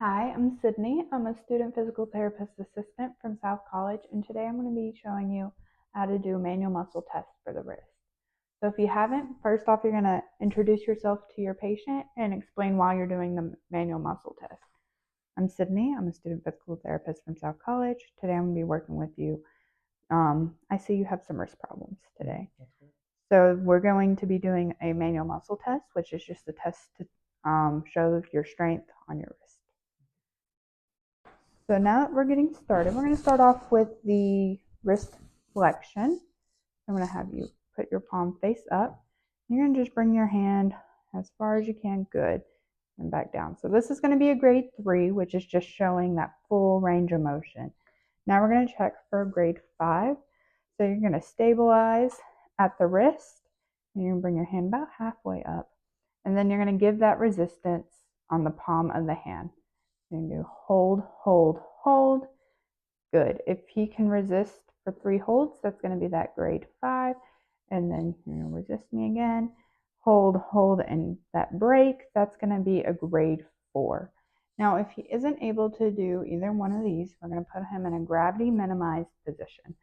Hi, I'm Sydney. I'm a student physical therapist assistant from South College, and today I'm going to be showing you how to do a manual muscle test for the wrist. So if you haven't, first off, you're going to introduce yourself to your patient and explain why you're doing the manual muscle test. I'm Sydney. I'm a student physical therapist from South College. Today I'm going to be working with you. I see you have some wrist problems today. So we're going to be doing a manual muscle test, which is just a test to show your strength on your wrist. So now that we're getting started, we're going to start off with the wrist flexion. I'm going to have you put your palm face up. You're going to just bring your hand as far as you can, good, and back down. So this is going to be a grade 3, which is just showing that full range of motion. Now we're going to check for a grade 5. So you're going to stabilize at the wrist, and you're going to bring your hand about halfway up, and then you're going to give that resistance on the palm of the hand. You're going to do hold, hold, hold. Good. If he can resist for 3 holds, that's going to be that grade 5. And then you're going to resist me again. Hold, hold, and that break, that's going to be a grade 4. Now, if he isn't able to do either one of these, we're going to put him in a gravity minimized position.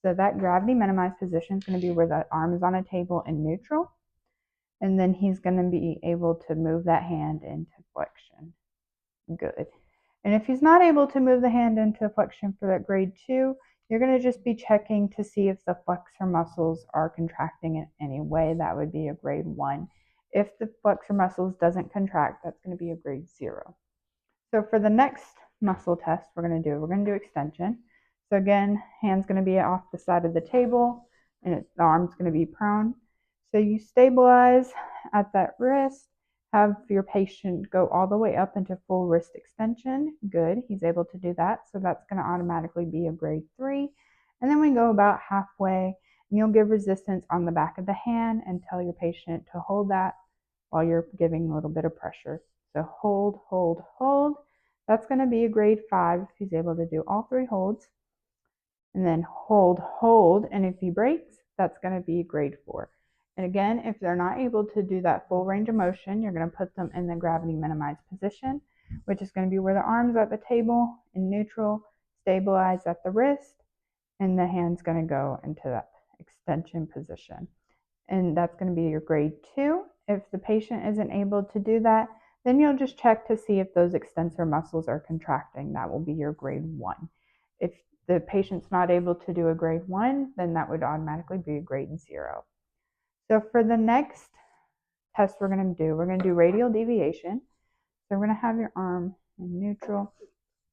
So that gravity minimized position is going to be where the arm is on a table in neutral. And then he's going to be able to move that hand into flexion. Good. And if he's not able to move the hand into flexion for that grade 2, you're going to just be checking to see if the flexor muscles are contracting in any way. That would be a grade 1. If the flexor muscles doesn't contract, that's going to be a grade 0. So for the next muscle test we're going to do extension. So again, hand's going to be off the side of the table, and the arm's going to be prone. So you stabilize at that wrist. Have your patient go all the way up into full wrist extension. Good, he's able to do that. So that's going to automatically be a grade 3. And then we go about halfway, and you'll give resistance on the back of the hand and tell your patient to hold that while you're giving a little bit of pressure. So hold, hold, hold. That's going to be a grade 5 if he's able to do all 3 holds. And then hold, hold, and if he breaks, that's going to be grade 4. And again, if they're not able to do that full range of motion, you're going to put them in the gravity minimized position, which is going to be where the arm's at the table in neutral, stabilized at the wrist, and the hand's going to go into that extension position. And that's going to be your grade 2. If the patient isn't able to do that, then you'll just check to see if those extensor muscles are contracting. That will be your grade 1. If the patient's not able to do a grade 1, then that would automatically be a grade 0. So for the next test we're going to do radial deviation. So we're going to have your arm in neutral.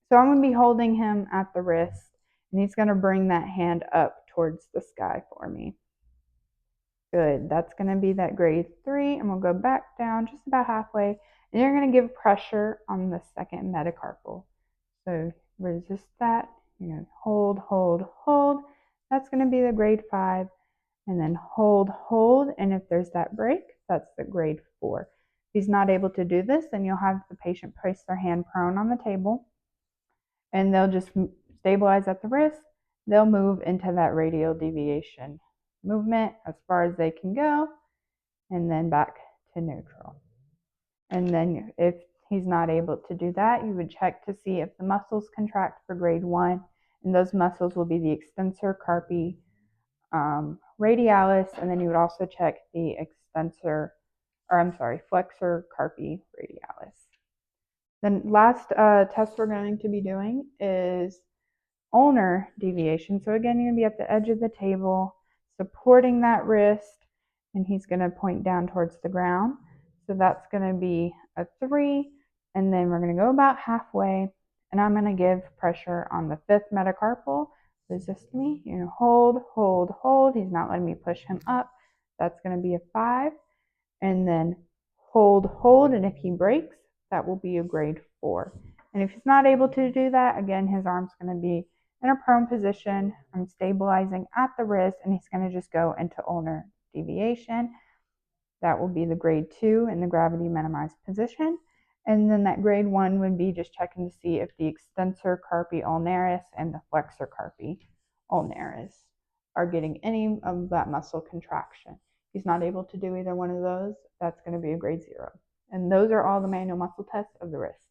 So I'm going to be holding him at the wrist, and he's going to bring that hand up towards the sky for me. Good. That's going to be that grade 3, and we'll go back down just about halfway, and you're going to give pressure on the second metacarpal. So resist that. You're going to hold, hold, hold. That's going to be the grade 5, and then hold, hold, and if there's that break, that's the grade 4. If he's not able to do this, then you'll have the patient place their hand prone on the table, and they'll just stabilize at the wrist. They'll move into that radial deviation movement as far as they can go, and then back to neutral. And then if he's not able to do that, you would check to see if the muscles contract for grade 1, and those muscles will be the extensor carpi radialis, and then you would also check the flexor carpi radialis. The last test we're going to be doing is ulnar deviation. So again, you're going to be at the edge of the table, supporting that wrist, and he's going to point down towards the ground. So that's going to be a 3, and then we're going to go about halfway, and I'm going to give pressure on the 5th metacarpal. Resist me. You're going to hold, hold, hold. He's not letting me push him up. That's going to be a 5, and then hold, hold, and if he breaks, that will be a grade 4. And if he's not able to do that, again, his arm's going to be in a prone position. I'm stabilizing at the wrist, and he's going to just go into ulnar deviation. That will be the grade 2 in the gravity minimized position. And then that grade 1 would be just checking to see if the extensor carpi ulnaris and the flexor carpi ulnaris are getting any of that muscle contraction. If he's not able to do either one of those, that's going to be a grade 0. And those are all the manual muscle tests of the wrist.